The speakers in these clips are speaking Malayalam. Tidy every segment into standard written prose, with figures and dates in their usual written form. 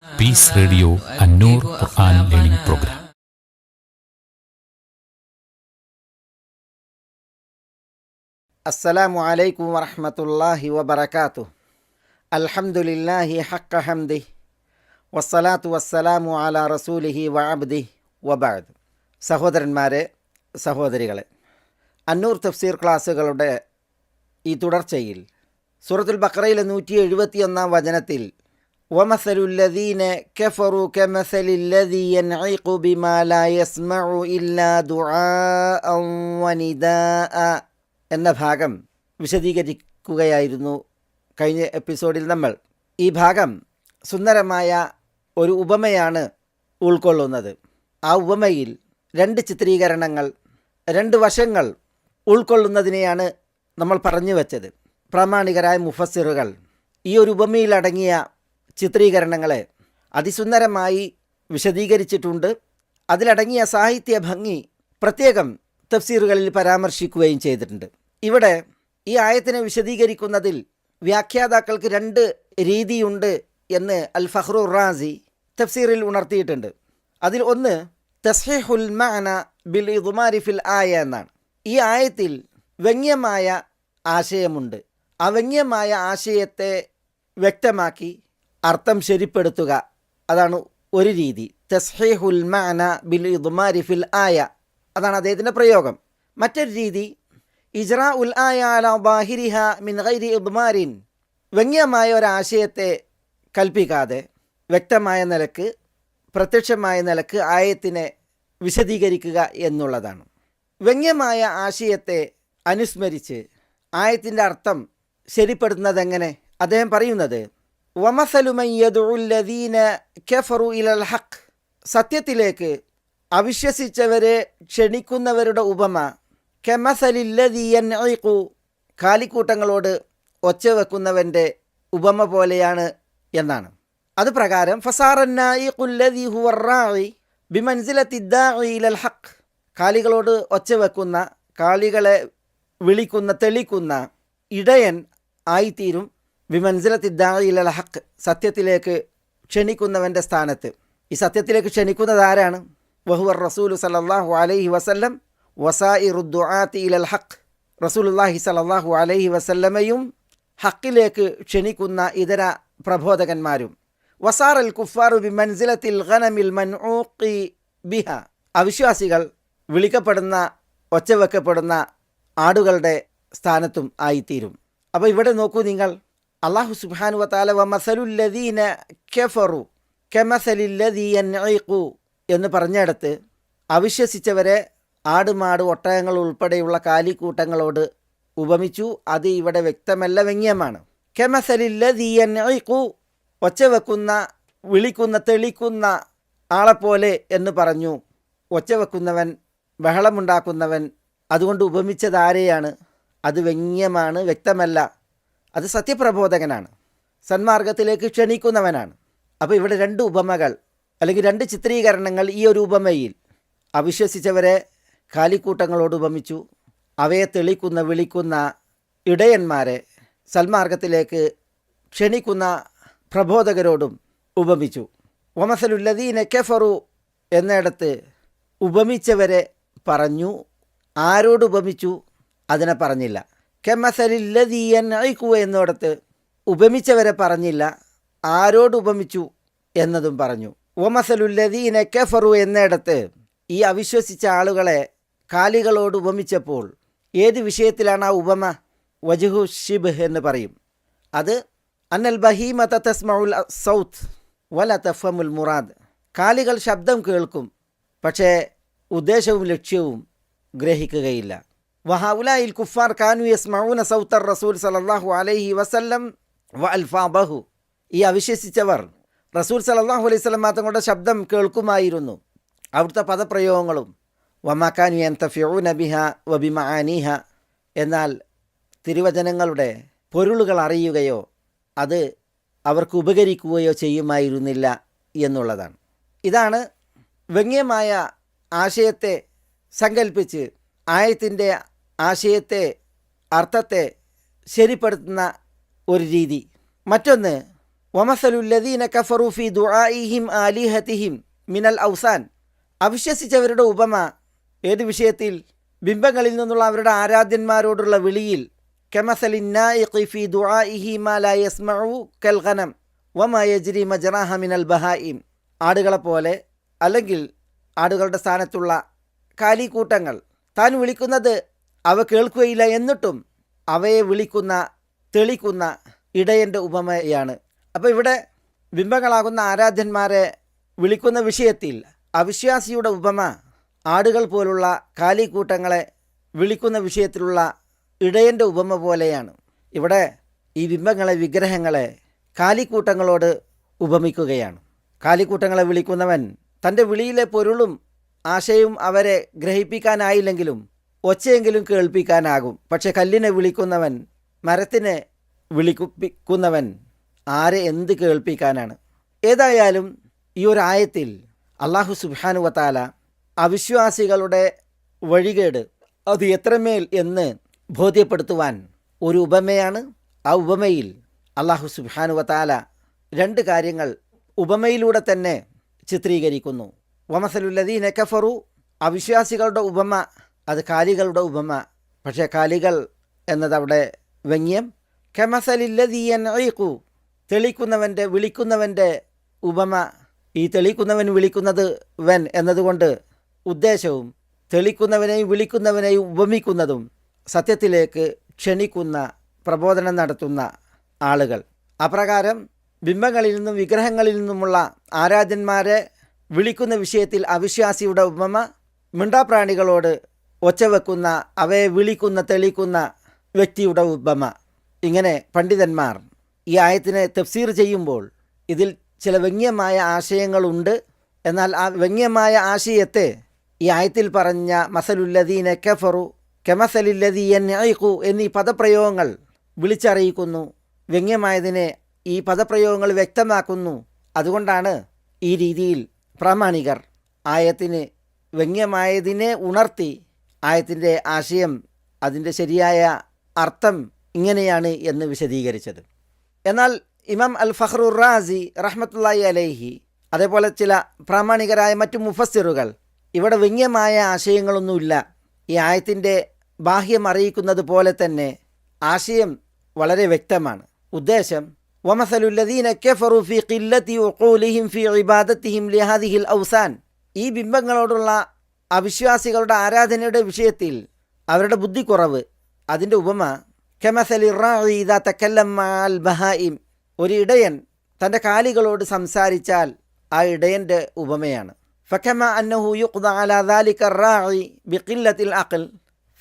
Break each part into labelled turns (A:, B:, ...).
A: പീസ് റേഡിയോ അന്നൂർ ഖുർആൻ ലേണിംഗ് പ്രോഗ്രാം.
B: അസ്സലാമു അലൈക്കും വറഹ്മത്തുള്ളാഹി വബറകാതുഹു. അൽഹംദുലില്ലാഹി ഹഖ്ക ഹംദിഹി വസ്സലാത്തു വസ്സലാമു അലാ റസൂലിഹി വഅബ്ദിഹി വബഅദ്. സഹോദരന്മാരെ, സഹോദരികളെ, അന്നൂർ തഫ്സീർ ക്ലാസ്സുകളുടെ ഈ തുടർച്ചയിൽ സൂറത്തുൽ ബഖറയിലെ 171 വചനത്തിൽ വമസലുല്ലദീന കഫറു കമസലില്ലദീ യൻഇഖു ബിമാ ലാ യസ്മഉ ഇല്ലാ ദുആഅൻ വനിദാഅ എന്ന ഭാഗം വിശദീകരിക്കുകയായിരുന്നു കഴിഞ്ഞ എപ്പിസോഡിൽ നമ്മൾ. ഈ ഭാഗം സുന്ദരമായ ഒരു ഉപമയാണ് ഉൾക്കൊള്ളുന്നത്. ആ ഉപമയിൽ രണ്ട് ചിത്രീകരണങ്ങൾ, രണ്ട് വശങ്ങൾ ഉൾക്കൊള്ളുന്നതിനെയാണ് നമ്മൾ പറഞ്ഞു വച്ചത്. പ്രാമാണികരായ മുഫസ്സിറുകൾ ഈ ഒരു ഉപമയിലടങ്ങിയ ചിത്രീകരണങ്ങളെ അതിസുന്ദരമായി വിശദീകരിച്ചിട്ടുണ്ട്. അതിലടങ്ങിയ സാഹിത്യ ഭംഗി പ്രത്യേകം തഫ്സീറുകളിൽ പരാമർശിക്കുകയും ചെയ്തിട്ടുണ്ട്. ഇവിടെ ഈ ആയത്തിനെ വിശദീകരിക്കുന്നതിൽ വ്യാഖ്യാതാക്കൾക്ക് രണ്ട് രീതിയുണ്ട് എന്ന് അൽ ഫഖ്റുർ റാസി തഫ്സീറിൽ ഉണർത്തിയിട്ടുണ്ട്. അതിൽ ഒന്ന് തസ്ഹീഹുൽ മഅന ബിൽ ഇദ്മാരി ഫിൽ ആയ എന്നാണ്. ഈ ആയത്തിൽ വ്യംഗ്യമായ ആശയമുണ്ട്. ആ വ്യംഗ്യമായ ആശയത്തെ വ്യക്തമാക്കി അർത്ഥം ശരിപ്പെടുത്തുക, അതാണ് ഒരു രീതി. തസ്ഹീഹുൽ മഅന ബിൽ ഇദ്മാരി ഫിൽ ആയ, അതാണ് അദ്ദേഹത്തിൻ്റെ പ്രയോഗം. മറ്റൊരു രീതി ഇജ്റാ ഉൽ ആയ അലാ ബാഹിരിഹ മിൻ ഗൈരി ഇദ്മാരിൻ, വ്യംഗ്യമായ ഒരാശയത്തെ കൽപ്പിക്കാതെ വ്യക്തമായ നിലക്ക്, പ്രത്യക്ഷമായ നിലക്ക് ആയത്തിനെ വിശദീകരിക്കുക എന്നുള്ളതാണ്. വ്യംഗ്യമായ ആശയത്തെ അനുസ്മരിച്ച് ആയത്തിൻ്റെ അർത്ഥം ശരിപ്പെടുത്തുന്നതെങ്ങനെ? അദ്ദേഹം പറയുന്നത് വമസലു മൻ യദ്ഉല്ലദീന കഫറു ഇലൽ ഹഖ്, സത്യത്തിലേക്ക് അവിശ്വസിച്ചവരെ ക്ഷണിക്കുന്നവരുടെ ഉപമ കമസലില്ലദീ യൻഇഖു, കാലിക്കൂട്ടങ്ങളോട് ഒച്ചവെക്കുന്നവൻ്റെ ഉപമ പോലെയാണ് എന്നാണ്. അത് പ്രകാരം ഫസാറന്നായിഖുല്ലദീ ഹുവർ റാഇ ബിമൻസിലത്തി ദാഇ ഇലൽ ഹഖ്, കാലികളോട് ഒച്ചവെക്കുന്ന, കാലികളെ വിളിക്കുന്ന, തെളിക്കുന്ന ഇടയൻ ആയിത്തീരും ബിമൻസിലത്തി ദാഇ ഇലൽ ഹഖ്, സത്യത്തിലേക്ക് ക്ഷണിക്കുന്നവൻ്റെ സ്ഥാനത്ത്. ഈ സത്യത്തിലേക്ക് ക്ഷണിക്കുന്നത് ആരാണ്? വഹുവർ റസൂലു സല്ലല്ലാഹു അലൈഹി വസല്ലം വസായിറു ദുആത്തി ഇലൽ ഹഖ്, റസൂലുള്ളാഹി സല്ലല്ലാഹു അലൈഹി വസല്ലമയും ഹക്കിലേക്ക് ക്ഷണിക്കുന്ന ഇതര പ്രബോധകന്മാരും. വസാറൽ കുഫാറു ബിമൻസിലത്തിൽ ഗനമിൽ മൻഊഖി ബിഹ, അവിശ്വാസികൾ വിളിക്കപ്പെടുന്ന, ഒച്ചവെക്കപ്പെടുന്ന ആടുകളുടെ സ്ഥാനത്തും ആയിത്തീരും. അപ്പോൾ ഇവിടെ നോക്കൂ നിങ്ങൾ, അല്ലാഹു സുബ്ഹാനഹു വതആല വമസലുല്ലദീന കഫറു കമസലില്ലദീ യൻഇഖു എന്ന് പറഞ്ഞിടത്ത് അവിശ്വസിച്ചവരെ ആടുമാട് ഒട്ടകങ്ങൾ ഉൾപ്പെടെയുള്ള കാലിക്കൂട്ടങ്ങളോട് ഉപമിച്ചു. അത് ഇവിടെ വ്യക്തമല്ല, വ്യംഗ്യമാണ്. കമസലില്ലദീ യൻഇഖു, ഒച്ചവെക്കുന്ന, വിളിക്കുന്ന, തെളിക്കുന്ന ആളെപ്പോലെ എന്ന് പറഞ്ഞു. ഒച്ചവെക്കുന്നവൻ, ബഹളമുണ്ടാക്കുന്നവൻ, അതുകൊണ്ട് ഉപമിച്ചതാരെയാണ്? അത് വ്യംഗ്യമാണ്, വ്യക്തമല്ല. അത് സത്യപ്രബോധകനാണ്, സന്മാർഗത്തിലേക്ക് ക്ഷണിക്കുന്നവനാണ്. അപ്പോൾ ഇവിടെ രണ്ട് ഉപമകൾ അല്ലെങ്കിൽ രണ്ട് ചിത്രീകരണങ്ങൾ ഈ ഒരു ഉപമയിൽ. അവിശ്വസിച്ചവരെ കാലിക്കൂട്ടങ്ങളോട് ഉപമിച്ചു, അവയെ തെളിക്കുന്ന, വിളിക്കുന്ന ഇടയന്മാരെ സന്മാർഗത്തിലേക്ക് ക്ഷണിക്കുന്ന പ്രബോധകരോടും ഉപമിച്ചു. വമസലുല്ലദീന കഫറു എന്നിടത്ത് ഉപമിച്ചവരെ പറഞ്ഞു, ആരോട് ഉപമിച്ചു അതിനെ പറഞ്ഞില്ല. കമസലില്ലദീ യൻഇഖു എന്നിടത്ത് ഉപമിച്ചവരെ പറഞ്ഞില്ല, ആരോട് ഉപമിച്ചു എന്നതും പറഞ്ഞു. വമസലുല്ലദീന കഫറു എന്നിടത്ത് ഈ അവിശ്വസിച്ച ആളുകളെ കാലികളോട് ഉപമിച്ചപ്പോൾ ഏത് വിഷയത്തിലാണ് ആ ഉപമ? വജ്ഹു ഷിബ്ഹ് എന്ന് പറയും. അത് അന്നൽ ബഹീമത തസ്മഉൽ സൗത്ത് വല തഫ്ഹമുൽ മുറാദ്, കാലികൾ ശബ്ദം കേൾക്കും, പക്ഷേ ഉദ്ദേശവും ലക്ഷ്യവും ഗ്രഹിക്കുകയില്ല. വഹൗലായിൽ കുഫാർ കാനു യസ്മഊന സൗത്തർ റസൂൽ സല്ലല്ലാഹു അലൈഹി വസല്ലം വ അൽഫാബഹു, ഈ അവിശ്വസിച്ചവർ റസൂൽ സല്ലല്ലാഹു അലൈഹി വസല്ലം തങ്ങളുടെ ശബ്ദം കേൾക്കുമായിരുന്നു, അവിടുത്തെ പദപ്രയോഗങ്ങളും. വമാകാനു യൻതഫിഊന ബിഹ വബിമആനിഹ, എന്നാൽ തിരുവചനങ്ങളുടെ പൊരുളുകൾ അറിയുകയോ അത് അവർക്ക് ഉപകരിക്കുകയോ ചെയ്യുമായിരുന്നില്ല എന്നുള്ളതാണ്. ഇതാണ് വ്യംഗ്യമായ ആശയത്തെ സങ്കല്പിച്ച് ആയത്തിൻ്റെ ആശയത്തെ, അർത്ഥത്തെ ശരിപ്പെടുത്തുന്ന ഒരു രീതി. മറ്റൊന്ന് വമസലുല്ലദീന കഫറു ഫി ദുആഇഹിം ആലിഹതിഹിം മിനൽ ഔസാൻ. അവിശ്വസിച്ചവരുടെ ഉപമ ഏത് വിഷയത്തിൽ? ബിംബങ്ങളിൽ നിന്നുള്ള അവരുടെ ആരാധ്യന്മാരോടുള്ള വിളിയിൽ. കമസലിന്നാഇഖി ഫി ദുആഇഹി മാ ലാ യസ്മഉ കൽ ഗനം വമാ യജ്രി മജ്റാഹ മിനൽ ബഹായിം. ആടുകളെപ്പോലെ, അല്ലെങ്കിൽ ആടുകളുടെ സ്ഥാനത്തുള്ള കാലിക്കൂട്ടങ്ങൾ, താൻ വിളിക്കുന്നത് അവ കേൾക്കുകയില്ല, എന്നിട്ടും അവയെ വിളിക്കുന്ന തെളിക്കുന്ന ഇടയൻ്റെ ഉപമയാണ്. അപ്പോൾ ഇവിടെ ബിംബങ്ങളാകുന്ന ആരാധ്യന്മാരെ വിളിക്കുന്ന വിഷയത്തിൽ അവിശ്വാസിയുടെ ഉപമ ആടുകൾ പോലുള്ള കാലിക്കൂട്ടങ്ങളെ വിളിക്കുന്ന വിഷയത്തിലുള്ള ഇടയൻ്റെ ഉപമ പോലെയാണ്. ഇവിടെ ഈ ബിംബങ്ങളെ, വിഗ്രഹങ്ങളെ കാലിക്കൂട്ടങ്ങളോട് ഉപമിക്കുകയാണ്. കാലിക്കൂട്ടങ്ങളെ വിളിക്കുന്നവൻ തൻ്റെ വിളിയിലെ പൊരുളും ആശയവും അവരെ ഗ്രഹിപ്പിക്കാനായില്ലെങ്കിലും ഒച്ചയെങ്കിലും കേൾപ്പിക്കാനാകും. പക്ഷെ കല്ലിനെ വിളിക്കുന്നവൻ, മരത്തിനെ വിളിപ്പിക്കുന്നവൻ ആരെ എന്ത് കേൾപ്പിക്കാനാണ്? ഏതായാലും ഈ ഒരു ആയത്തിൽ അല്ലാഹു സുബ്ഹാനഹു വ തആല അവിശ്വാസികളുടെ വഴികേട് അത് എത്രമേൽ എന്ന് ബോധ്യപ്പെടുത്തുവാൻ ഒരു ഉപമയാണ്. ആ ഉപമയിൽ അല്ലാഹു സുബ്ഹാനഹു വ തആല രണ്ട് കാര്യങ്ങൾ ഉപമയിലൂടെ തന്നെ ചിത്രീകരിക്കുന്നു. വമസലുല്ലദീന കഫറു, അവിശ്വാസികളുടെ ഉപമ അത് കാലികളുടെ ഉപമ. പക്ഷേ കാലികൾ എന്നതവിടെ വ്യംഗ്യം. കമസലില്ലദീ യൻഈഖു, തെളിക്കുന്നവൻ്റെ, വിളിക്കുന്നവൻ്റെ ഉപമ. ഈ തെളിക്കുന്നവൻ വിളിക്കുന്നത് വൻ എന്നതുകൊണ്ട് ഉദ്ദേശവും തെളിക്കുന്നവനെയും വിളിക്കുന്നവനെയും ഉപമിക്കുന്നതും സത്യത്തിലേക്ക് ക്ഷണിക്കുന്ന, പ്രബോധനം നടത്തുന്ന ആളുകൾ. അപ്രകാരം ബിംബങ്ങളിൽ നിന്നും വിഗ്രഹങ്ങളിൽ നിന്നുമുള്ള ആരാധ്യന്മാരെ വിളിക്കുന്ന വിഷയത്തിൽ അവിശ്വാസിയുടെ ഉപമ മിണ്ടാപ്രാണികളോട് ഒച്ചവെക്കുന്ന, അവയെ വിളിക്കുന്ന, തെളിക്കുന്ന വ്യക്തിയുടെ ഉപമ. ഇങ്ങനെ പണ്ഡിതന്മാർ ഈ ആയത്തിനെ തഫ്സീർ ചെയ്യുമ്പോൾ ഇതിൽ ചില വ്യംഗ്യമായ ആശയങ്ങളുണ്ട്. എന്നാൽ ആ വ്യംഗ്യമായ ആശയത്തെ ഈ ആയത്തിൽ പറഞ്ഞ മസലുല്ലദീന കഫറു കമസലില്ലദീ യൻഈഖു എന്നീ പദപ്രയോഗങ്ങൾ വിളിച്ചറിയിക്കുന്നു. വ്യംഗ്യമായതിനെ ഈ പദപ്രയോഗങ്ങൾ വ്യക്തമാക്കുന്നു. അതുകൊണ്ടാണ് ഈ രീതിയിൽ പ്രാമാണികർ ആയത്തിന് വ്യംഗ്യമായതിനെ ഉണർത്തി ആയത്തിൻ്റെ ആശയം, അതിൻ്റെ ശരിയായ അർത്ഥം ഇങ്ങനെയാണ് എന്ന് വിശദീകരിച്ചത്. എന്നാൽ ഇമാം അൽ ഫഖ്റുർ റാസി റഹ്മത്തുള്ളാഹി അലൈഹി, അതേപോലെ ചില പ്രാമാണികരായ മറ്റു മുഫസ്സിറുകൾ ഇവിടെ വ്യംഗ്യമായ ആശയങ്ങളൊന്നുമില്ല, ഈ ആയത്തിൻ്റെ ബാഹ്യം അറിയിക്കുന്നത് പോലെ തന്നെ ആശയം വളരെ വ്യക്തമാണ്. ഉദ്ദേശം വമസലുല്ലദീന കഫറു ഫീ ഖില്ലതി ഉഖൂലിഹിം ഫീ ഇബാദത്തിഹിം ലിഹാദിഹിൽ ഔസാൻ. ഈ ബിംബങ്ങളോടുള്ള അവിശ്വാസികളുടെ ആരാധനയുടെ വിഷയത്തിൽ അവരുടെ ബുദ്ധിക്കുറവ്, അതിൻ്റെ ഉപമ കമസലി റാഇ ഇദാ തകല്ലം മഅൽ ബഹായിം. ഒരു ഇടയൻ തൻ്റെ കാലികളോട് സംസാരിച്ചാൽ ആ ഇടയൻ്റെ ഉപമയാണ്. ഫകമ അന്നഹു യുഖ്ദ അലാ ദാലിക റാഇ ബിഖില്ലത്തിൽ അഖൽ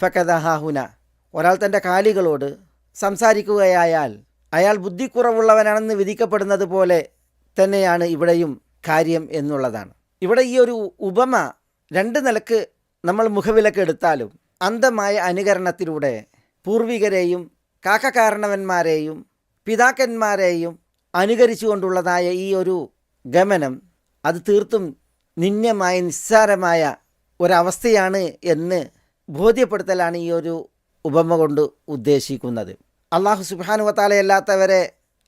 B: ഫകദ ഹാഹുന. ഒരാൾ തൻ്റെ കാലികളോട് സംസാരിക്കുകയായാൽ അയാൾ ബുദ്ധിക്കുറവുള്ളവനാണെന്ന് വിധിക്കപ്പെടുന്നത് പോലെ തന്നെയാണ് ഇവിടെയും കാര്യം എന്നുള്ളതാണ്. ഇവിടെ ഈ ഒരു ഉപമ രണ്ട് നിലക്ക് നമ്മൾ മുഖവിലക്കെടുത്താലും അന്ധമായ അനുകരണത്തിലൂടെ പൂർവികരെയും കാക്കക്കാരണവന്മാരെയും പിതാക്കന്മാരെയും അനുകരിച്ചുകൊണ്ടുള്ളതായ ഈ ഒരു ഗമനം അത് തീർത്തും നിന്ദ്യമായ, നിസ്സാരമായ ഒരവസ്ഥയാണ് എന്ന് ബോധ്യപ്പെടുത്തലാണ് ഈ ഒരു ഉപമ കൊണ്ട് ഉദ്ദേശിക്കുന്നത്. അല്ലാഹു സുബ്ഹാനഹു വ തആല അല്ലാത്തവരെ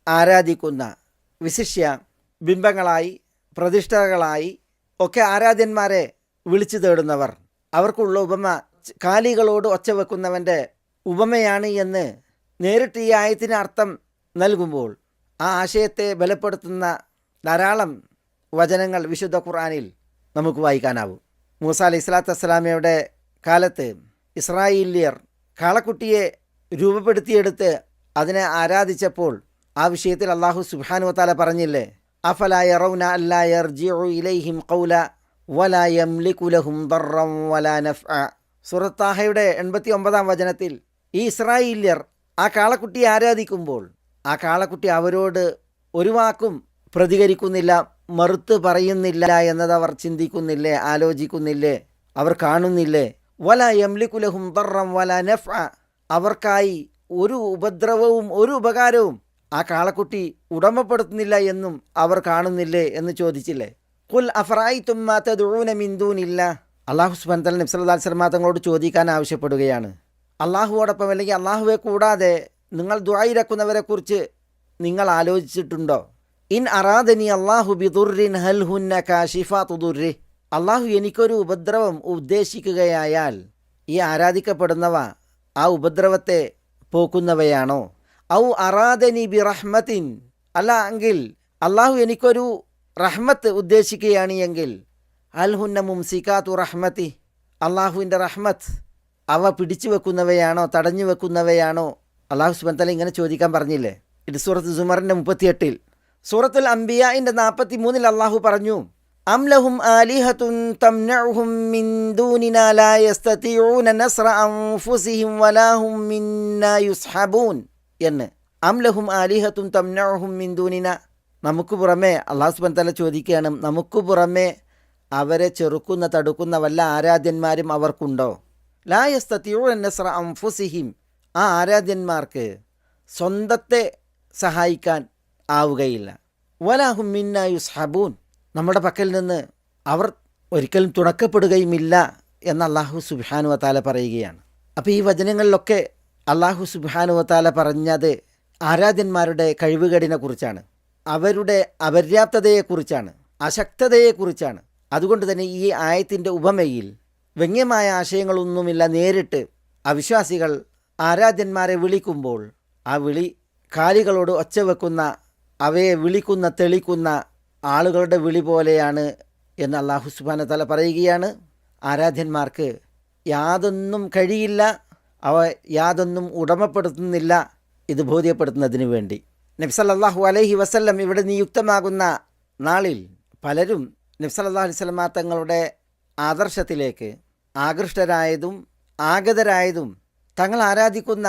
B: ആരാധിക്കുന്ന, വിശിഷ്യ ബിംബങ്ങളായി, പ്രതിഷ്ഠകളായി ഒക്കെ ആരാധ്യന്മാരെ വിളിച്ചു തേടുന്നവർ, അവർക്കുള്ള ഉപമ കാലികളോട് ഒച്ച വെക്കുന്നവൻ്റെ ഉപമയാണ് എന്ന് നേരിട്ട് ഈ ആയത്തിന് അർത്ഥം നൽകുമ്പോൾ ആ ആശയത്തെ ബലപ്പെടുത്തുന്ന ധാരാളം വചനങ്ങൾ വിശുദ്ധ ഖുർആനിൽ നമുക്ക് വായിക്കാനാവും. മൂസ അലൈഹി സ്വലാത്തു വസ്സലാമയുടെ കാലത്ത് ഇസ്രായേല്യർ കാളക്കുട്ടിയെ രൂപപ്പെടുത്തിയെടുത്ത് അതിനെ ആരാധിച്ചപ്പോൾ ആ വിഷയത്തിൽ അല്ലാഹു സുബ്ഹാനഹു വ തആല പറഞ്ഞില്ലേ, അഫലാ യറൗന അല്ലാ യർജിഉ ഇലൈഹിം ഖൗല വലാ യംലികു ലഹും ദർറൻ വലാ നഫ്അ. സൂറത്ത് താഹയുടെ 89-ാം വചനത്തിൽ ഈ ഇസ്രായേല്യർ ആ കാളക്കുട്ടിയെ ആരാധിക്കുമ്പോൾ ആ കാളക്കുട്ടി അവരോട് ഒരു വാക്കും പ്രതികരിക്കുന്നില്ല, മറുത്ത് പറയുന്നില്ല എന്നതവർ ചിന്തിക്കുന്നില്ലേ, ആലോചിക്കുന്നില്ലേ, അവർ കാണുന്നില്ലേ. വലാ യംലികു ലഹും ദർറൻ വലാ നഫ്അ, അവർക്കായി ഒരു ഉപദ്രവവും ഒരു ഉപകാരവും ആ കാളക്കുട്ടി ഉടമപ്പെടുത്തുന്നില്ല എന്നും അവർ കാണുന്നില്ലേ എന്ന് ചോദിച്ചില്ലേ. ഖുൽ അഫറഅയ്തും മാ തദ്ഊന മിൻ ദൂനില്ലാഹ്. അല്ലാഹു സുബ്ഹാനഹു വ തആല നബി സല്ലല്ലാഹു അലൈഹി വസല്ലം തങ്ങളോട് ചോദിക്കാൻ ആവശ്യപ്പെടുകയാണ്. അള്ളാഹുവോടൊപ്പം അല്ലെങ്കിൽ അള്ളാഹുവെ കൂടാതെ നിങ്ങൾ ദുആയിരക്കുന്നവരെക്കുറിച്ച് നിങ്ങൾ ആലോചിച്ചിട്ടുണ്ടോ? ഇൻ അറാദനി അള്ളാഹു ബിദുർരിൻ ഹൽ ഹുന്ന കാശിഫാതു ദുർരി. അള്ളാഹു എനിക്കൊരു ഉപദ്രവം ഉദ്ദേശിക്കുകയായാൽ ഈ ആരാധിക്കപ്പെടുന്നവ ആ ഉപദ്രവത്തെ പോക്കുന്നവയാണോ? ഔ അറാദനി ബി റഹ്മത്തിൻ, അല്ല എങ്കിൽ അള്ളാഹു എനിക്കൊരു റഹ്മത്ത് ഉദ്ദേശിക്കുകയാണ് എങ്കിൽ അൽ ഹുന്ന മുംസിക്കാത്തു റഹ്മത്തി, അള്ളാഹുവിൻ്റെ റഹ്മത്ത് അവ പിടിച്ചു വെക്കുന്നവയാണോ, തടഞ്ഞു വെക്കുന്നവയാണോ? അള്ളാഹു സുബ്ഹാനഹു വ തആല ഇങ്ങനെ ചോദിക്കാൻ പറഞ്ഞില്ലേ? ഇത് സൂറത്ത് സുമറിൻ്റെ 38. സൂറത്തുൽ അംബിയാഇൻ്റെ 43 അള്ളാഹു പറഞ്ഞു, അം ലഹും ആലിഹത്തുൻ തംനഉഹും മിൻ ദൂനിനാ ലാ യസ്തതിഊന നസ്റ അൻഫുസിഹിം വലാ ഹും മിന്നാ യുസ്ഹബൂൻ എന്ന്. അം ലഹും ആലിഹത്തുൻ തംനഉഹും മിൻ ദൂനിനാ, നമുക്ക് പുറമെ അള്ളാഹു സുബ്ഹാനഹു വ തആല ചോദിക്കുകയാണ്, നമുക്ക് പുറമെ അവരെ ചെറുക്കുന്ന തടുക്കുന്ന വല്ല ആരാധ്യന്മാരും അവർക്കുണ്ടോ? ലാ യസ്തതിഊന നസ്റ അൻഫുസിഹിം, ആ ആരാധ്യന്മാർക്ക് സ്വന്തത്തെ സഹായിക്കാൻ ആവുകയില്ല. വലാഹും മിന്നാ യുസ്ഹബൂൻ, നമ്മുടെ പക്കൽ നിന്ന് അവർ ഒരിക്കലും തുണക്കപ്പെടുകയുമില്ല എന്ന് അല്ലാഹു സുബ്ഹാനഹു വ തആല പറയുകയാണ്. അപ്പോൾ ഈ വചനങ്ങളിലൊക്കെ അല്ലാഹു സുബ്ഹാനഹു വ തആല പറഞ്ഞത് ആരാധ്യന്മാരുടെ കഴിവുകേടിനെ കുറിച്ചാണ്, അവരുടെ അപര്യാപ്തതയെക്കുറിച്ചാണ്, അശക്തതയെക്കുറിച്ചാണ്. അതുകൊണ്ട് തന്നെ ഈ ആയത്തിൻ്റെ ഉപമയിൽ വ്യംഗ്യമായ ആശയങ്ങളൊന്നുമില്ല. നേരിട്ട് അവിശ്വാസികൾ ആരാധ്യന്മാരെ വിളിക്കുമ്പോൾ ആ വിളി കാലികളോട് ഒച്ച വെക്കുന്ന, അവയെ വിളിക്കുന്ന തെളിക്കുന്ന ആളുകളുടെ വിളി പോലെയാണ് എന്ന് അല്ലാഹു സുബ്ഹാനഹു വ തആല പറയുകയാണ്. ആരാധ്യന്മാർക്ക് യാതൊന്നും കഴിയില്ല, അവ യാതൊന്നും ഉടമപ്പെടുത്തുന്നില്ല. ഇത് ബോധ്യപ്പെടുത്തുന്നതിന് വേണ്ടി നബി സല്ലല്ലാഹു അലൈഹി വസല്ലം ഇവിടെ നിയുക്തമാകുന്ന നാളിൽ പലരും നബി സല്ലല്ലാഹു അലൈഹി വസല്ലം തങ്ങളുടെ ആദർശത്തിലേക്ക് ആകൃഷ്ടരായതും ആഗതരായതും തങ്ങൾ ആരാധിക്കുന്ന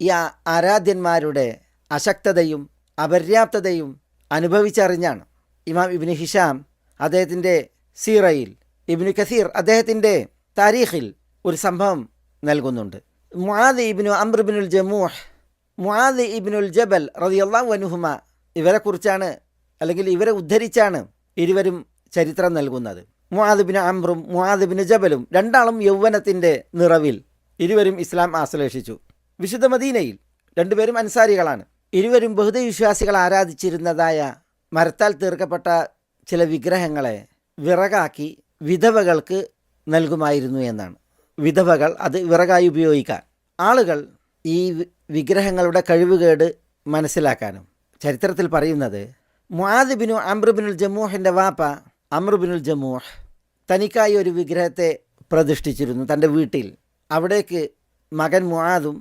B: ഈ ആരാധ്യന്മാരുടെ അശക്തതയും അപര്യാപ്തതയും അനുഭവിച്ചറിഞ്ഞാണ്. ഇമാം ഇബ്നു ഹിഷാം അദ്ദേഹത്തിൻ്റെ സീറയിൽ, ഇബ്നു കസീർ അദ്ദേഹത്തിൻ്റെ താരീഖിൽ ഒരു സംഭവം നൽകുന്നുണ്ട്. മുആദ് ഇബ്നു അംർ ഇബ്നുൽ ജമൂഹ്, മുആദ് ഇബ്നുൽ ജബൽ റളിയല്ലാഹു അൻഹുമ, ഇവരെക്കുറിച്ചാണ് അല്ലെങ്കിൽ ഇവരെ ഉദ്ധരിച്ചാണ് ഇരുവരും ചരിത്രം നൽകുന്നത്. മുആദ് ഇബ്നു അംറും മുആദ് ഇബ്നു ജബലും രണ്ടാളും യൗവനത്തിൻ്റെ നിറവിൽ ഇരുവരും ഇസ്ലാം ആശ്ലേഷിച്ചു. വിശുദ്ധ മദീനയിൽ രണ്ടുപേരും അൻസാരികളാണ്. ഇരുവരും ബഹുദൈവവിശ്വാസികൾ ആരാധിച്ചിരുന്നതായ മരത്താൽ തീർക്കപ്പെട്ട ചില വിഗ്രഹങ്ങളെ വിറകാക്കി വിധവകൾക്ക് നൽകുമായിരുന്നു എന്നാണ്. വിധവകൾ അത് വിറകായി ഉപയോഗിക്കാൻ, ആളുകൾ ഈ വിഗ്രഹങ്ങളുടെ കഴിവുകേട് മനസ്സിലാക്കാനും ചരിത്രത്തിൽ പറയുന്നത്, മുആദ് ഇബ്നു അംർ ഇബ്നുൽ ജമൂഹിൻ്റെ വാപ്പ അംർ ഇബ്നുൽ ജമൂഹ് തനിക്കായി ഒരു വിഗ്രഹത്തെ പ്രതിഷ്ഠിച്ചിരുന്നു തൻ്റെ വീട്ടിൽ. അവിടേക്ക് മകൻ മുആദും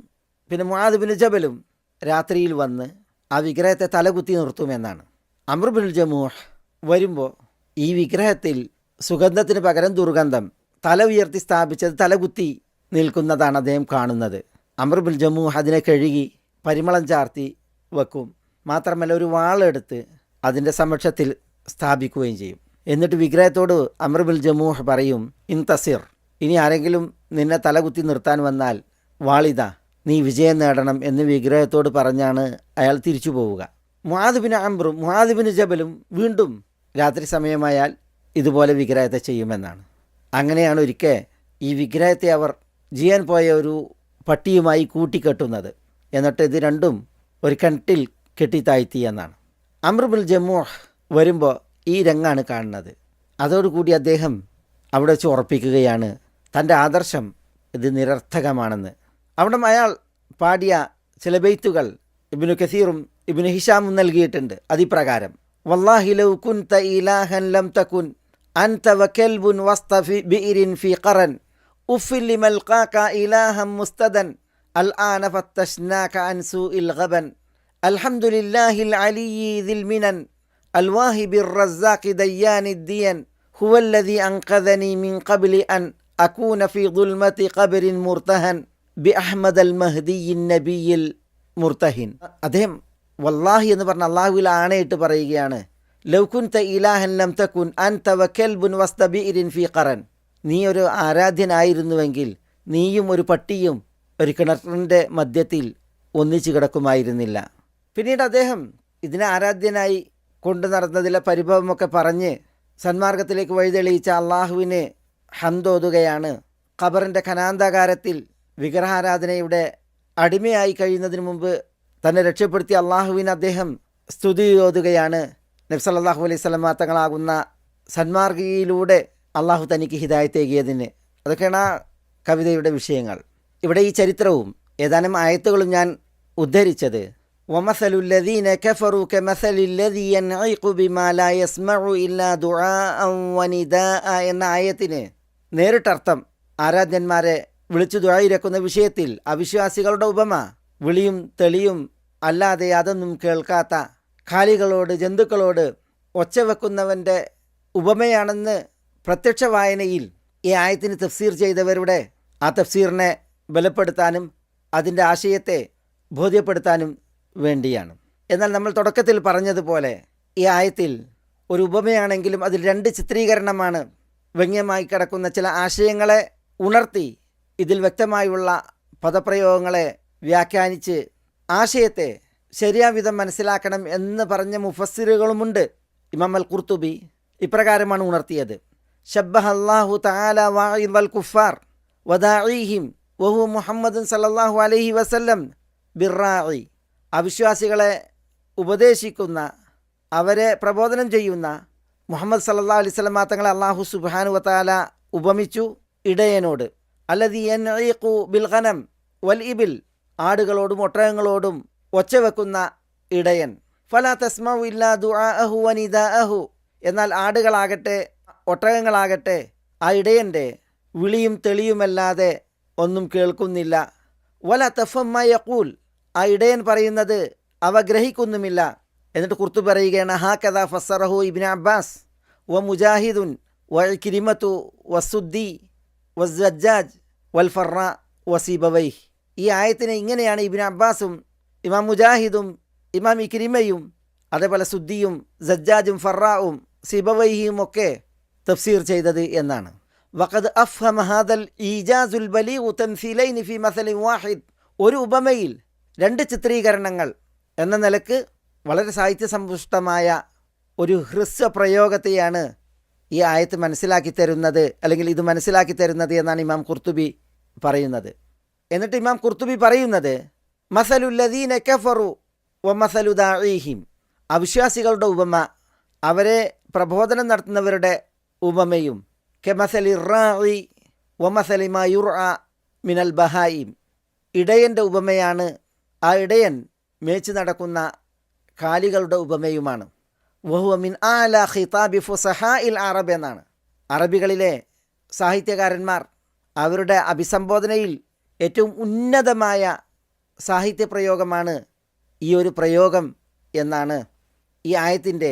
B: പിന്നെ മുആദ് ഇബ്നു ജബലും രാത്രിയിൽ വന്ന് ആ വിഗ്രഹത്തെ തലകുത്തി നിർത്തുമെന്നാണ്. അംർ ഇബ്നുൽ ജമൂഹ് വരുമ്പോൾ ഈ വിഗ്രഹത്തിൽ സുഗന്ധത്തിന് പകരം ദുർഗന്ധം, തല ഉയർത്തി സ്ഥാപിച്ചത് തലകുത്തി നിൽക്കുന്നതാണ് അദ്ദേഹം കാണുന്നത്. അംർ ഇബ്നുൽ ജമൂഹ് അതിനെ കഴുകി പരിമളം ചാർത്തി വെക്കും. മാത്രമല്ല ഒരു വാളെടുത്ത് അതിൻ്റെ സമക്ഷത്തിൽ സ്ഥാപിക്കുകയും ചെയ്യും. എന്നിട്ട് വിഗ്രഹത്തോട് അംർ ഇബ്നുൽ ജമൂഹ് പറയും, ഇൻതസിർ, ഇനി ആരെങ്കിലും നിന്നെ തലകുത്തി നിർത്താൻ വന്നാൽ വാളിത, നീ വിജയം നേടണം എന്ന് വിഗ്രഹത്തോട് പറഞ്ഞാണ് അയാൾ തിരിച്ചു പോവുക. മുആദ് ഇബ്നു അംറും മുആദ് ഇബ്നു ജബലും വീണ്ടും രാത്രി സമയമായാൽ ഇതുപോലെ വിഗ്രഹത്തെ ചെയ്യുമെന്നാണ്. അങ്ങനെയാണ് ഒരിക്കൽ ഈ വിഗ്രഹത്തെ അവർ ചെയ്യാൻ പോയ ഒരു പട്ടിയുമായി കൂട്ടിക്കെട്ടുന്നത്. എന്നിട്ട് ഇത് രണ്ടും ഒരു കിണറ്റിൽ കെട്ടിത്താഴ്ത്തി എന്നാണ്. അംർ ഇബ്നുൽ ജമൂഹ് വരുമ്പോൾ ഈ രംഗാണ് കാണുന്നത്. അതോടുകൂടി അദ്ദേഹം അവിടെ വെച്ച് ഉറപ്പിക്കുകയാണ് തൻ്റെ ആദർശം ഇത് നിരർത്ഥകമാണെന്ന്. അവിടെ അയാൾ പാടിയ ചില ബെയ്ത്തുകൾ ഇബ്നു കസീറും ഇബ്നു ഹിഷാമും നൽകിയിട്ടുണ്ട്. അതിപ്രകാരം, വല്ലാഹി ലൗ കുൻത ഇലാഹൻ ലം തകുൻ അൻത വകൽബുൻ വസ്ത ബിഇരിൻ ഫി ഖറൻ ഉഫിൽ ലിമൽഖാക ഇലാഹൻ മുസ്തദൻ അൽആന ഫത്തശ്നാക അൻ സൂഇൽ ഗബൻ അൽഹംദുലില്ലാഹിൽ അലിയ്യി ദിൽ മിനൻ അൽവാഹിബിർ റസ്സാഖി ദയ്യാനിദ് ദിയൻ ഹുവല്ലദി അൻഖദനി മിൻ ഖബ്ലി അൻ അകൂന ഫി ദുൽമതി ഖബ്രിൻ മുർതഹൻ ബി അഹ്മദ് അൽ മഹ്ദിയിൻ നബിയിൽ മുർതഹിൻ. അദ്ദേഹം വല്ലാഹി എന്ന് പറഞ്ഞ അള്ളാഹുവിൽ ആണയിട്ട് പറയുകയാണ്, ലൗ കുൻത ഇലാഹൻ ലം തകുൻ അൻത വകൽബുൻ വസ്ത ബിഇരിൻ ഫി ഖറൻ, നീ ഒരു ആരാധ്യനായിരുന്നുവെങ്കിൽ നീയും ഒരു പട്ടിയും ഒരു കിണറിൻ്റെ മധ്യത്തിൽ ഒന്നിച്ചു കിടക്കുമായിരുന്നില്ല. പിന്നീട് അദ്ദേഹം ഇതിനെ ആരാധ്യനായി കൊണ്ടു നടന്നതിലെ പരിഭവമൊക്കെ പറഞ്ഞ് സന്മാർഗത്തിലേക്ക് വഴിതെളിയിച്ച അള്ളാഹുവിനെ ഹംദോതുകയാണ്. ഖബറിൻ്റെ ഖനാന്താകാരത്തിൽ വിഗ്രഹാരാധനയുടെ അടിമയായി കഴിയുന്നതിന് മുമ്പ് തന്നെ രക്ഷപ്പെടുത്തിയ അള്ളാഹുവിന് അദ്ദേഹം സ്തുതി ഓതുകയാണ്. നബി സല്ലല്ലാഹു അലൈഹി വസല്ലമ തങ്ങളാകുന്ന സന്മാർഗിയിലൂടെ അള്ളാഹു തനിക്ക് ഹിദായത്തേകിയതിന്. അതൊക്കെയാണ് ആ കവിതയുടെ വിഷയങ്ങൾ. ഇവിടെ ഈ ചരിത്രവും ഏതാനും ആയത്തുകളും ഞാൻ ഉദ്ധരിച്ചത് വമസലുല്ലദീന കഫറു കമസലില്ലദീ യൻഇഖു ബിമാ ലാ യസ്മഉ ഇല്ലാ ദുആഅൻ വനിദാഅ എന്ന ആയത്തിന് നേരിട്ടർത്ഥം ആരാധ്യന്മാരെ വിളിച്ചു ദുആയിരക്കുന്ന വിഷയത്തിൽ അവിശ്വാസികളുടെ ഉപമ വിളിയും തെളിയും അല്ലാതെ അതൊന്നും കേൾക്കാത്ത കാലികളോട് ജന്തുക്കളോട് ഒച്ച വെക്കുന്നവൻ്റെ ഉപമയാണെന്ന് പ്രത്യക്ഷ വായനയിൽ ഈ ആയത്തിന് തഫ്സീർ ചെയ്തവരുടെ ആ തഫ്സീറിനെ ബലപ്പെടുത്താനും അതിൻ്റെ ആശയത്തെ ബോധ്യപ്പെടുത്താനും വേണ്ടിയാണ്. എന്നാൽ നമ്മൾ തുടക്കത്തിൽ പറഞ്ഞതുപോലെ ഈ ആയത്തിൽ ഒരു ഉപമയാണെങ്കിലും അതിൽ രണ്ട് ചിത്രീകരണമാണ്. വ്യംഗ്യമായി കിടക്കുന്ന ചില ആശയങ്ങളെ ഉണർത്തി ഇതിൽ വ്യക്തമായുള്ള പദപ്രയോഗങ്ങളെ വ്യാഖ്യാനിച്ച് ആശയത്തെ ശരിയാവിധം മനസ്സിലാക്കണം എന്ന് പറഞ്ഞ മുഫസ്സിറുകളുമുണ്ട്. ഇമാം അൽ ഖുർത്തുബി ഇപ്രകാരമാണ് ഉണർത്തിയത്: ശബ്ബഹ അല്ലാഹു തആല വാഇദൽ കുഫാർ വദാഇഹിം വഹു മുഹമ്മദ് സല്ലല്ലാഹു അലൈഹി വസല്ലം ബിർറാഇ. അവിശ്വാസികളെ ഉപദേശിക്കുന്ന, അവരെ പ്രബോധനം ചെയ്യുന്ന മുഹമ്മദ് സല്ലല്ലാഹു അലൈഹി വസല്ലം തങ്ങളെ അല്ലാഹു സുബ്ഹാനഹു വതആല ഉപമിച്ചു ഇടയനോട്. അല്ലദീ യൻഇഖു ബിൽ ഗനം വൽ ഇബിൽ, ആടുകളോടും ഒട്ടകങ്ങളോടും ഒച്ച വെക്കുന്ന ഇടയൻ. ഫലാ തസ്മഉ ഇല്ലാ ദുആഅഹു വനിദാഅഹു, എന്നാൽ ആടുകളാകട്ടെ ഒട്ടകങ്ങളാകട്ടെ ആ ഇടയൻ്റെ വിളിയും തെളിയുമല്ലാതെ ഒന്നും കേൾക്കുന്നില്ല. വല തഫമ്മ യഖൂൽ, ആ ഇടയൻ പറയുന്നത് അവ ഗ്രഹിക്കുന്നുമില്ല. എന്നിട്ട് കുർത്തുബി പറയുകയാണ്: ഹാകദാ ഫസ്സറഹു ഇബ്നു അബ്ബാസ് വ മുജാഹിദുൻ വ ഇക്രിമതു വസുദ്ദി വസ്സജ്ജാജ് വൽ ഫറ വസീബവൈഹ്. ഈ ആയത്തിനെ ഇങ്ങനെയാണ് ഇബ്നു അബ്ബാസും ഇമാം മുജാഹിദും ഇമാം ഇക്രിമയും അതേപോലെ സുദ്ദിയും സജ്ജാജും ഫറാവും സിബവൈഹിയും ഒക്കെ തഫ്സീർ ചെയ്തത് എന്നാണ്. വഖദ് അഫ്ഹമ ഹാദൽ ഈജാസുൽ ബലീഗു തംസീലൈനി ഫി മസലിൻ വാഹിദ്, ഒരു ഉപമയിൽ രണ്ട് ചിത്രീകരണങ്ങൾ എന്ന നിലക്ക് വളരെ സാഹിത്യസമ്പുഷ്ടമായ ഒരു ഹ്രസ്വ പ്രയോഗത്തെയാണ് ഈ ആയത്ത് മനസ്സിലാക്കി തരുന്നത്, അല്ലെങ്കിൽ ഇത് മനസ്സിലാക്കി തരുന്നത് എന്നാണ് ഇമാം ഖുർത്തുബി പറയുന്നത്. എന്നിട്ട് ഇമാം ഖുർത്തുബി പറയുന്നത് മസലുല്ലദീന കഫറു വ മസലു ദാഇഹിം, അവിശ്വാസികളുടെ ഉപമ അവരെ പ്രബോധനം നടത്തുന്നവരുടെ ഉപമയും കെമസലി റാഇ വമസലി മാ യുർഅ മിനൽ ബഹായിം, ഇടയൻ്റെ ഉപമയാണ്, ആ ഇടയൻ മേച്ച് നടക്കുന്ന കാലികളുടെ ഉപമയുമാണ്. വഹുവ മിൻ ആല ഖിതാബി ഫുസഹാഇൽ അറബ് എന്നാണ്. അറബികളിലെ സാഹിത്യകാരന്മാർ അവരുടെ അഭിസംബോധനയിൽ ഏറ്റവും ഉന്നതമായ സാഹിത്യപ്രയോഗമാണ് ഈ ഒരു പ്രയോഗം എന്നാണ് ഈ ആയത്തിൻ്റെ,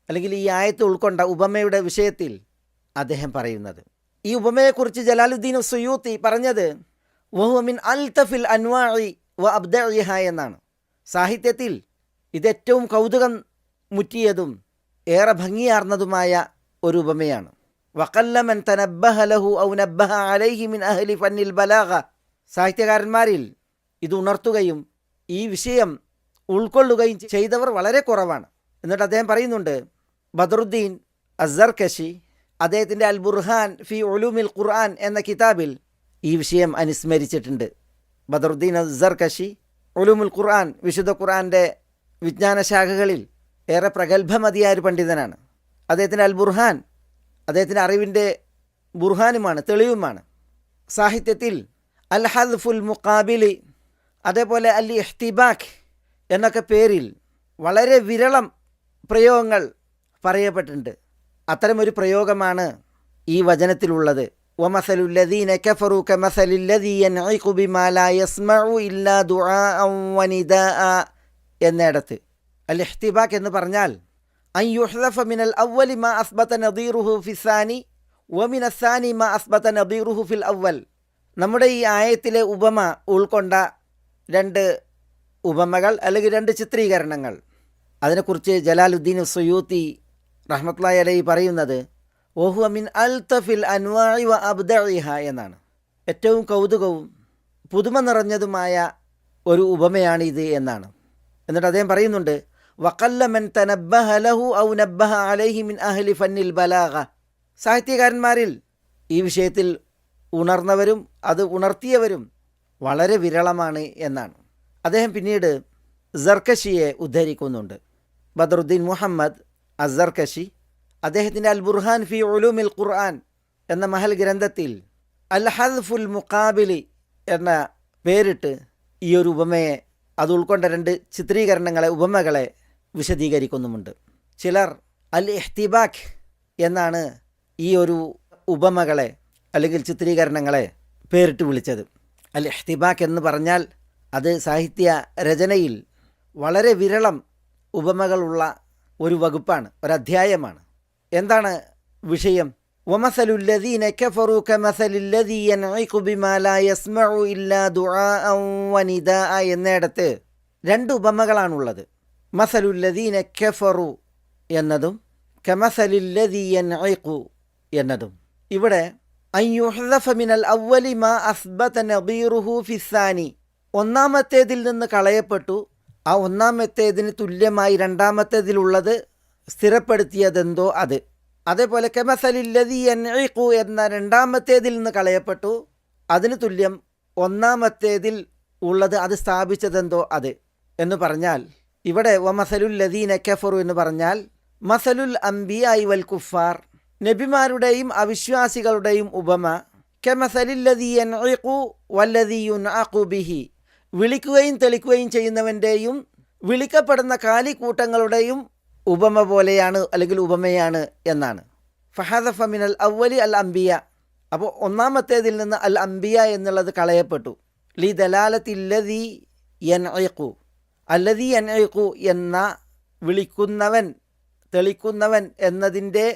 B: അല്ലെങ്കിൽ ഈ ആയത്ത് ഉൾക്കൊണ്ട ഉപമയുടെ വിഷയത്തിൽ അദ്ദേഹം പറയുന്നത്. ഈ ഉപമയെക്കുറിച്ച് ജലാലുദ്ദീൻ സുയൂത്തി പറഞ്ഞത് വഹുവ മിൻ അൽതഫിൽ അൻവാഇ വ അബ്ദഇഹ എന്നാണ്. സാഹിത്യത്തിൽ ഇതേറ്റവും കൗതുകം മുറ്റിയതും ഏറെ ഭംഗിയാർന്നതുമായ ഒരു ഉപമയാണ്. വഖല്ല മൻ തനബ്ബഹ ലഹു ഔ നബ്ബഹ അലൈഹി മിൻ അഹ്ലി ഫന്നിൽ ബലാഗ, സാഹിത്യകാരന്മാരിൽ ഇത് ഉണർത്തുകയും ഈ വിഷയം ഉൾക്കൊള്ളുകയും ചെയ്തവർ വളരെ കുറവാണ്. എന്നിട്ട് അദ്ദേഹം പറയുന്നുണ്ട്, ബദറുദ്ദീൻ അസ്സർകശി അദ്ദേഹത്തിൻ്റെ അൽ ബുർഹാൻ ഫി ഉലൂമിൽ ഖുർആൻ എന്ന കിതാബിൽ ഈ വിഷയം അനുസ്മരിച്ചിട്ടുണ്ട്. ബദറുദ്ദീൻ അസ്സർകശി ഉലൂമുൽ ഖുർആൻ, വിശുദ്ധ ഖുർആൻ്റെ വിജ്ഞാന ശാഖകളിൽ ഏറെ പ്രഗത്ഭമതിയായ ഒരു പണ്ഡിതനാണ്. അദ്ദേഹത്തിൻ്റെ അൽ ബുർഹാൻ അദ്ദേഹത്തിൻ്റെ അറിവിൻ്റെ ബുർഹാനുമാണ്, തെളിവുമാണ്. സാഹിത്യത്തിൽ അൽ ഹദ്ഫുൽ മുഖാബിലി, അതേപോലെ അൽ ഇഹ്തിബാഖ് എന്നൊക്കെ പേരിൽ വളരെ വിരളം പ്രയോഗങ്ങൾ പറയപ്പെട്ടിട്ടുണ്ട്. അത്തരമൊരു പ്രയോഗമാണ് ഈ വചനത്തിലുള്ളത്. വമസലുല്ലദീന കഫറു കമസലില്ലദീ യൻഇഖു ബിമാ ലാ യസ്മഉ ഇല്ലാ ദുആഅൻ വനിദാഅ എന്നിടത്ത്. അൽ ഇഹ്തിബാഖ് എന്ന് പറഞ്ഞാൽ അൻ യുഹ്ദഫ മിനൽ അവ്വലി മാ അസ്ബത നദീറുഹു ഫിസ്സാനി വമിന സ്സാനി മാ അസ്ബത നദീറുഹു ഫിൽ അവ്വൽ. നമ്മുടെ ഈ ആയത്തിലെ ഉപമ ഉൾക്കൊണ്ട രണ്ട് ഉപമകൾ അല്ലെങ്കിൽ രണ്ട് ചിത്രീകരണങ്ങൾ, അതിനെക്കുറിച്ച് ജലാലുദ്ദീൻ സുയൂത്തി റഹ്മത്തുള്ളാഹി അലൈഹി പറയുന്നത് വഹുവ മിൻ അൽതഫിൽ അൻവാഇ വ അബ്ദഇഹ എന്നാണ്. ഏറ്റവും കൗതുകവും പുതുമ നിറഞ്ഞതുമായ ഒരു ഉപമയാണിത് എന്നാണ്. എന്നിട്ട് അദ്ദേഹം പറയുന്നുണ്ട്, വഖല്ല മൻ തനബ്ബഹ ലഹു ഔ നബ്ബഹ അലൈഹി മിൻ അഹ്ലി ഫന്നിൽ ബലാഗ, സാഹിത്യകാരന്മാരിൽ ഈ വിഷയത്തിൽ ഉണർന്നവരും അത് ഉണർത്തിയവരും വളരെ വിരളമാണ് എന്നാണ്. അദ്ദേഹം പിന്നീട് സർക്കശിയെ ഉദ്ധരിക്കുന്നുണ്ട്. ബദറുദ്ദീൻ മുഹമ്മദ് അസ്സർകശി അദ്ദേഹത്തിൻ്റെ അൽ ബുർഹാൻ ഫി ഉലൂമിൽ ഖുർആൻ എന്ന മഹൽ ഗ്രന്ഥത്തിൽ അൽ ഹദ്ഫുൽ മുഖാബിലി എന്ന പേരിട്ട് ഈ ഒരു ഉപമയെ അത് ഉൾക്കൊണ്ട 2 ചിത്രീകരണങ്ങളെ ഉപമകളെ വിശദീകരിക്കുന്നുമുണ്ട്. ചിലർ അൽ ഇഹ്തിബാഖ് എന്നാണ് ഈ ഒരു ഉപമകളെ അല്ലെങ്കിൽ ചിത്രീകരണങ്ങളെ പേരിട്ട് വിളിച്ചത്. അൽ ഇഹ്തിബാഖ് എന്ന് പറഞ്ഞാൽ അത് സാഹിത്യ രചനയിൽ വളരെ വിരളം ഉപമകളുള്ള ഒരു വകുപ്പാണ്, ഒരധ്യായമാണ്. എന്താണ് വിഷയം? വമസലുല്ലദീന കഫറൂ കമസലില്ലദീ യൻഇഖു ബിമാ ലാ യസ്മഉ ഇല്ലാ ദുആഅൻ വനിദാഅ എന്നിടത്ത് 2 ഉപമകളാണുള്ളത്. മസലുല്ലദീന കഫറൂ എന്നതും കമസലില്ലദീ യൻഇഖു എന്നതും. ഇവിടെ അൻ യുഹ്ദഫ മിനൽ അവ്വലി മാ അസ്ബത നദീറുഹു ഫിസ്സാനി, ഒന്നാമത്തേതിൽ നിന്ന് കളയപ്പെട്ടു, ആ ഒന്നാമത്തേതിന് തുല്യമായി രണ്ടാമത്തേതിലുള്ളത് സ്ഥിരപ്പെടുത്തിയതെന്തോ അത്. അതേപോലെ കമസലില്ലദീ യൻഇഖു എന്ന രണ്ടാമത്തേതിൽ നിന്ന് കളയപ്പെട്ടു, അതിന് തുല്യം ഒന്നാമത്തേതിൽ ഉള്ളത് അത് സ്ഥാപിച്ചതെന്തോ അത് എന്ന് പറഞ്ഞാൽ, ഇവിടെ വമസലുല്ലദീന കഫറു എന്ന് പറഞ്ഞാൽ മസലുൽ അംബിയായി വൽ കുഫാർ, നബിമാരുടെയും അവിശ്വാസികളുടെയും ഉപമ കമസലില്ലദീ യൻഇഖു വല്ലദീ യുൻഅഖു ബിഹി, വിളിക്കുകയും തെളിക്കുകയും ചെയ്യുന്നവൻ്റെയും വിളിക്കപ്പെടുന്ന കാലിക്കൂട്ടങ്ങളുടെയും ഉപമ പോലെയാണ് അല്ലെങ്കിൽ ഉപമയാണ് എന്നാണ്. ഫഹദഫ മിനൽ അവ്വലി അൽ അംബിയ, അപ്പോൾ ഒന്നാമത്തേതിൽ നിന്ന് അൽ അംബിയ എന്നുള്ളത് കളയപ്പെട്ടു. ലി ദലാലത്തില്ലദീ യൻഇഖു, അല്ലദീ യൻഇഖു എന്ന വിളിക്കുന്നവൻ തെളിക്കുന്നവൻ എന്നതിൻ്റെ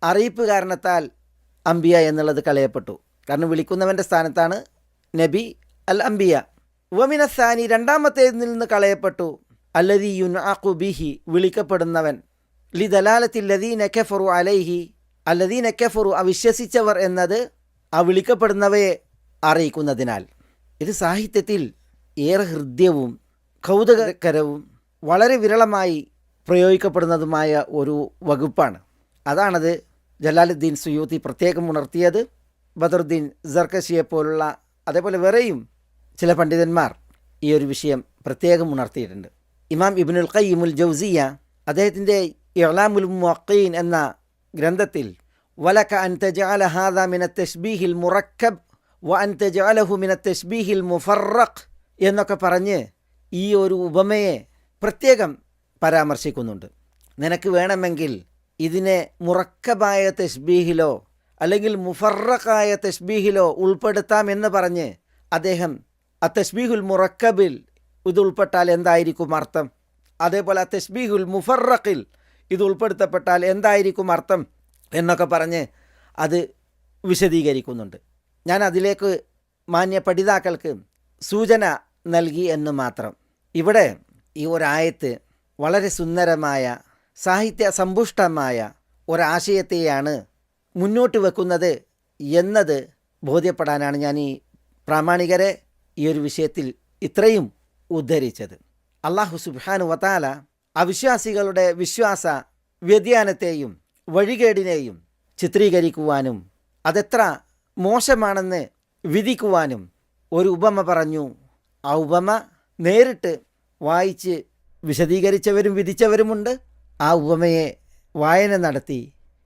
B: അറിയിപ്പ് കാരണത്താൽ അംബിയ എന്നുള്ളത് കളയപ്പെട്ടു. കാരണം വിളിക്കുന്നവൻ്റെ സ്ഥാനത്താണ് നബി അൽ അംബിയ. വമിനസാനി രണ്ടാമത്തേതിൽ നിന്ന് കളയപ്പെട്ടു അല്ലദീ യുൻഅഖു ബിഹി, വിളിക്കപ്പെടുന്നവൻ. ലി ദലാലത്തില്ലദീന കഫറു അലൈഹി, അല്ലദീന കഫറു അവിശ്വസിച്ചവർ എന്നത് ആ വിളിക്കപ്പെടുന്നവയെ അറിയിക്കുന്നതിനാൽ. ഇത് സാഹിത്യത്തിൽ ഏറെ ഹൃദ്യവും കൗതുകകരവും വളരെ വിരളമായി പ്രയോഗിക്കപ്പെടുന്നതുമായ ഒരു വകുപ്പാണ്. അതാണത് ജലാലുദ്ദീൻ സുയൂത്തി പ്രത്യേകം ഉണർത്തിയത്. ബദറുദ്ദീൻ സർക്കശിയെപ്പോലുള്ള അതേപോലെ വേറെയും ചില പണ്ഡിതന്മാർ ഈ ഒരു വിഷയം പ്രത്യേകം ഉണർത്തിയിട്ടുണ്ട്. ഇമാം ഇബ്നുൽ ഖയ്യിമുൽ ജൗസിയ അദ്ദേഹത്തിൻ്റെ ഇഅ്ലാമുൽ മുവഖ്ഖീൻ എന്ന ഗ്രന്ഥത്തിൽ വലക അൻ തജഅല ഹാദാ മിന തശ്ബീഹിൽ മുറക്കബ് വ അൻ തജഅലഹു മിന തശ്ബീഹിൽ മുഫറഖ് എന്നൊക്കെ പറഞ്ഞ് ഈ ഒരു ഉപമയെ പ്രത്യേകം പരാമർശിക്കുന്നുണ്ട്. നിനക്ക് വേണമെങ്കിൽ ഇതിനെ മുറക്കബായ തശ്ബീഹിലോ അല്ലെങ്കിൽ മുഫറഖായ തശ്ബീഹിലോ ഉൾപ്പെടുത്താം എന്ന് പറഞ്ഞ് അദ്ദേഹം തശ്ബീഹുൽ മുറക്കബിൽ ഇത് ഉൾപ്പെട്ടാൽ എന്തായിരിക്കും അർത്ഥം, അതേപോലെ തശ്ബീഹുൽ മുഫറഖിൽ ഇത് ഉൾപ്പെടുത്തപ്പെട്ടാൽ എന്തായിരിക്കും അർത്ഥം എന്നൊക്കെ പറഞ്ഞ് അത് വിശദീകരിക്കുന്നുണ്ട്. ഞാൻ അതിലേക്ക് മാന്യ പഠിതാക്കൾക്ക് സൂചന നൽകി എന്ന് മാത്രം. ഇവിടെ ഈ ഒരായത്ത് വളരെ സുന്ദരമായ സാഹിത്യ സമ്പുഷ്ടമായ ഒരാശയത്തെയാണ് മുന്നോട്ട് വെക്കുന്നത് എന്നത് ബോധ്യപ്പെടാനാണ് ഞാൻ ഈ പ്രാമാണികരെ ഈ ഒരു വിഷയത്തിൽ ഇത്രയും ഉദ്ധരിച്ചത്. അല്ലാഹു സുബ്ഹാനഹു വ തആല അവിശ്വാസികളുടെ വിശ്വാസ വ്യതിയാനത്തെയും വഴികേടിനെയും ചിത്രീകരിക്കുവാനും അതെത്ര മോശമാണെന്ന് വിധിക്കുവാനും ഒരു ഉപമ പറഞ്ഞു. ആ ഉപമ നേരിട്ട് വായിച്ച് വിശദീകരിച്ചവരും വിധിച്ചവരുമുണ്ട്. ആ ഉപമയെ വായന നടത്തി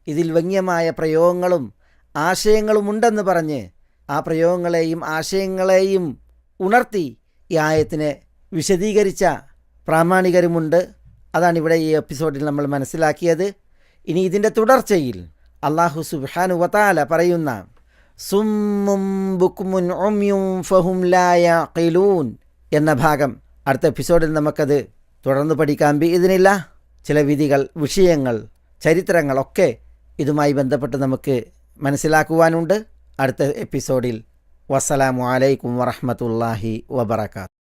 B: ഇതിൽ വ്യംഗ്യമായ പ്രയോഗങ്ങളും ആശയങ്ങളുമുണ്ടെന്ന് പറഞ്ഞ് ആ പ്രയോഗങ്ങളെയും ആശയങ്ങളെയും ഉണർത്തി ഈ ആയത്തിനെ വിശദീകരിച്ച പ്രാമാണികരുമുണ്ട്. അതാണിവിടെ ഈ എപ്പിസോഡിൽ നമ്മൾ മനസ്സിലാക്കിയത്. ഇനി ഇതിൻ്റെ തുടർച്ചയിൽ അല്ലാഹു സുബ്ഹാനഹു വ തആല പറയുന്ന സുമ്മും ബുക്മുൻ ഉമ്യും ഫഹും ലാ യഖിലൂൻ എന്ന ഭാഗം അടുത്ത എപ്പിസോഡിൽ നമുക്കത് തുടർന്ന് പഠിക്കാം. ഇതിനില്ല ചില വിധികൾ, വിഷയങ്ങൾ, ചരിത്രങ്ങളൊക്കെ ഇതുമായി ബന്ധപ്പെട്ട് നമുക്ക് മനസ്സിലാക്കുവാനുണ്ട് അടുത്ത എപ്പിസോഡിൽ. വസ്സലാമു അലൈക്കും വറഹ്മത്തുള്ളാഹി വബറകാതുഹു.